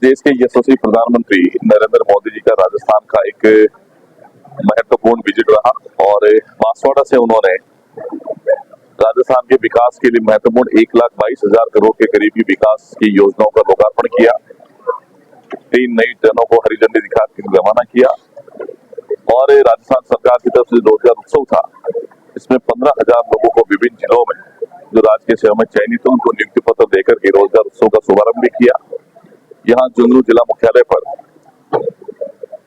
देश के यशस्वी प्रधानमंत्री नरेंद्र मोदी जी का राजस्थान का एक महत्वपूर्ण विजिट रहा और बांसवाड़ा से उन्होंने राजस्थान के विकास के लिए महत्वपूर्ण 1,22,000 करोड़ के करीबी विकास की योजनाओं का लोकार्पण किया। 3 नई ट्रेनों को हरी झंडी दिखाकर रवाना किया और राजस्थान सरकार की तरफ से रोजगार उत्सव था। इसमें 15,000 लोगों को विभिन्न जिलों में जो राजकीय सेवा में चयनित थे उनको नियुक्ति पत्र देकर के रोजगार उत्सव का शुभारंभ भी किया। यहाँ झुंझुनू जिला मुख्यालय पर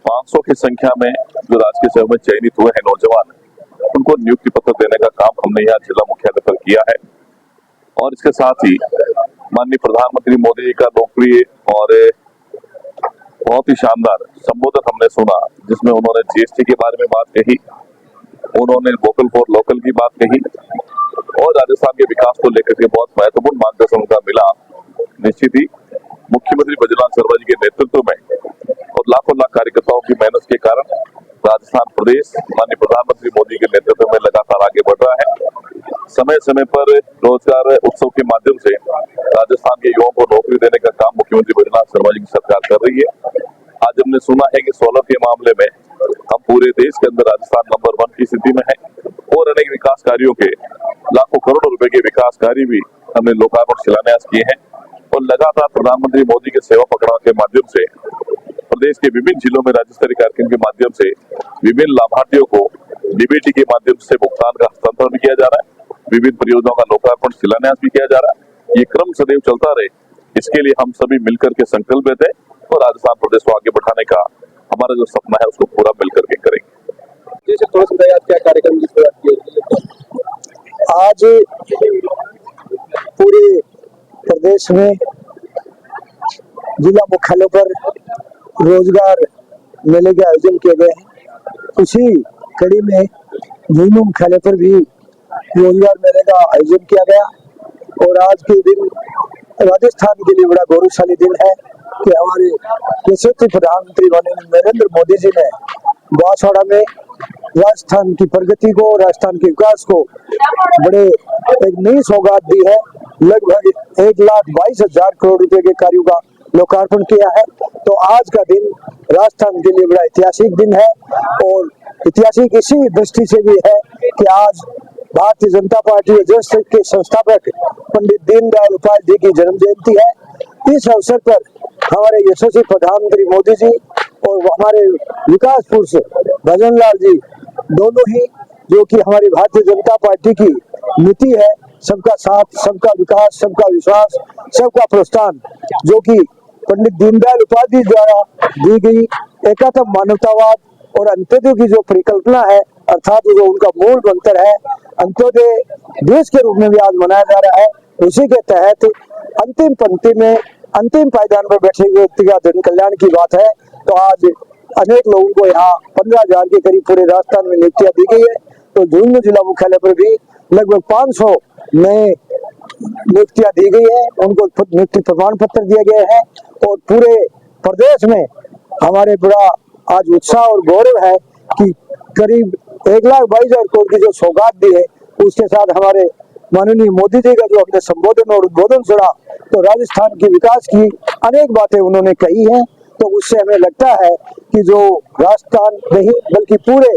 500 की संख्या में जो राजकीय सेवा में चयनित हुए हैं नौजवान, उनको नियुक्ति पत्र देने का काम हमने यहाँ जिला मुख्यालय पर किया है। और इसके साथ ही माननीय प्रधानमंत्री मोदी जी का लोकप्रिय और बहुत ही शानदार संबोधन हमने सुना, जिसमें उन्होंने जीएसटी के बारे में बात कही, उन्होंने वोकल फॉर लोकल की बात कही और राजस्थान के विकास को लेकर के बहुत महत्वपूर्ण मार्गदर्शन उनका मिला। निश्चित ही मुख्यमंत्री बजरंग शर्मा जी के नेतृत्व में और लाखों लाख कार्यकर्ताओं की मेहनत के कारण राजस्थान प्रदेश माननीय प्रधानमंत्री मोदी के नेतृत्व में लगातार आगे बढ़ रहा है। समय समय पर रोजगार उत्सव के माध्यम से राजस्थान के युवाओं को नौकरी देने का काम मुख्यमंत्री बजरंग शर्मा जी की सरकार कर रही है। आज हमने सुना है कि सोलर के मामले में हम पूरे देश के अंदर राजस्थान नंबर 1 की स्थिति में है और अनेक विकास कार्यों के लाखों करोड़ों रुपए के विकास कार्य भी हमने लोकार्पण शिलान्यास किए हैं और लगातार प्रधानमंत्री मोदी के सेवा पखवाड़ा के माध्यम से प्रदेश के विभिन्न जिलों में राज्य स्तरीय कार्यक्रम के माध्यम से विभिन्न लाभार्थियों को डीबीटी के माध्यम से भुगतान का हस्तांतरण भी किया जा रहा है। विभिन्न परियोजनाओं का लोकार्पण शिलान्यास भी किया जा रहा है। ये क्रम सदैव चलता रहे, इसके लिए हम सभी मिलकर के संकल्प लेते हैं और राजस्थान प्रदेश को आगे बढ़ाने का हमारा जो सपना है उसको पूरा मिलकर के करेंगे। जी थोड़ा सा क्या कार्यक्रम की शुरुआत की? आज पूरे प्रदेश में जिला मुख्यालय पर रोजगार मेले के आयोजन किए गए हैं। उसी कड़ी में झुंझुनू मुख्यालय पर भी रोजगार मेले का आयोजन किया गया और आज के दिन राजस्थान के लिए बड़ा गौरवशाली दिन है कि हमारे यशस्वी प्रधानमंत्री नरेंद्र मोदी जी ने बांसवाड़ा में राजस्थान की प्रगति को, राजस्थान के विकास को बड़े एक नई सौगात दी है। लगभग 1,22,000 करोड़ रुपए के कार्यों का लोकार्पण किया है। तो आज का दिन राजस्थान के लिए बड़ा ऐतिहासिक दिन है और ऐतिहासिक इसी दृष्टि से भी है कि आज भारतीय जनता पार्टी के संस्थापक पंडित दीनदयाल उपाध्याय जी की जन्म जयंती है। इस अवसर पर हमारे यशस्वी प्रधानमंत्री मोदी जी और हमारे विकास पुरुष भजन लाल जी दोनों ही, जो कि हमारी भारतीय जनता पार्टी की नीति है सबका साथ, सबका विकास, सबका विश्वास, सबका प्रोत्साहन, जो कि पंडित दीनदयाल उपाध्याय द्वारा दी गई एकात्म मानवतावाद और अंत्योदय की जो परिकल्पना है, अर्थात जो उनका मूल मंत्र है अंत्योदय देश के रूप में भी आज मनाया जा रहा है। उसी के तहत अंतिम पंक्ति में अंतिम पायदान पर बैठे हुए व्यक्ति का जन कल्याण की बात है। तो आज अनेक लोगों को यहाँ 15,000 के करीब पूरे राजस्थान में नियुक्तियां दी गई है। तो झुंझुनू जिला मुख्यालय पर भी लगभग 500 नए नियुक्तियां दी गई है, उनको नियुक्ति प्रमाण पत्र दिए गए हैं और पूरे प्रदेश में हमारे बड़ा आज उत्साह और गौरव है कि करीब 1,22,000 करोड़ की जो सौगात दी है, उसके साथ हमारे माननीय मोदी जी का जो हमने संबोधन और उद्बोधन सुना, तो राजस्थान के विकास की अनेक बातें उन्होंने कही हैं। तो उससे हमें लगता है कि जो राजस्थान नहीं बल्कि पूरे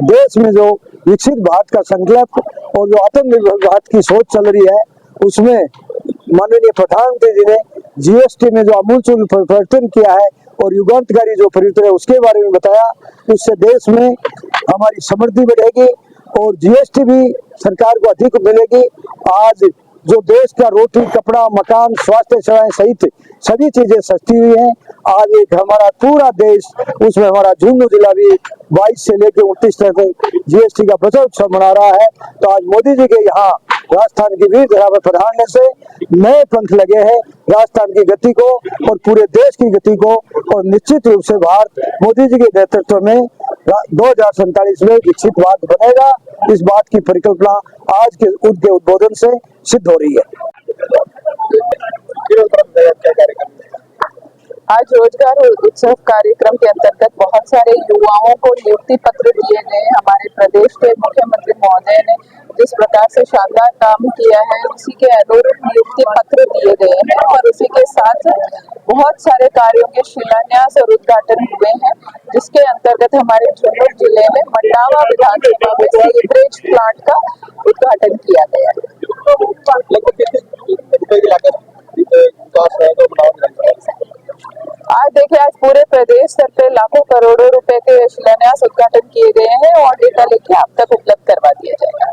देश में जो विकसित भारत का संकल्प और जो आत्मनिर्भर भारत की सोच चल रही है, उसमें माननीय प्रधानमंत्री जी ने जीएसटी में जो आमूलचूल परिवर्तन किया है और युगांतकारी जो परिवर्तन है उसके बारे में बताया, उससे देश में हमारी समृद्धि बढ़ेगी और जीएसटी भी सरकार को अधिक मिलेगी। आज जो देश का रोटी, कपड़ा, मकान, स्वास्थ्य सेवाएं सहित सभी चीजें सस्ती हुई हैं। आज एक हमारा पूरा देश, उसमें हमारा झुंझुनू जिला भी 22 से लेकर 29 तक जीएसटी का बजट उत्सव मना रहा है। तो आज मोदी जी के यहाँ राजस्थान की वीर धरा पर प्रधान से नए पंख लगे हैं राजस्थान की गति को और पूरे देश की गति को, और निश्चित रूप से भारत मोदी जी के नेतृत्व में 2047 में विकसित भारत बनेगा। इस बात की परिकल्पना आज के उनके उद्बोधन से सिद्ध हो रही है। आज रोजगार उत्सव कार्यक्रम के अंतर्गत बहुत सारे युवाओं को नियुक्ति पत्र दिए गए। हमारे प्रदेश के मुख्यमंत्री महोदय ने जिस प्रकार से शानदार काम किया है उसी के अनुरूप नियुक्ति पत्र दिए गए हैं और उसी के साथ बहुत सारे कार्यों के शिलान्यास और उद्घाटन हुए हैं, जिसके अंतर्गत हमारे झुंझुनू जिले में मंडावा विधानसभा में सीवरेज प्लांट का उद्घाटन किया गया है। आज देखिए, आज पूरे प्रदेश स्तर पे लाखों करोड़ों रुपए के शिलान्यास उद्घाटन किए गए हैं और डेटा लेके आप तक उपलब्ध करवा दिया जाएगा।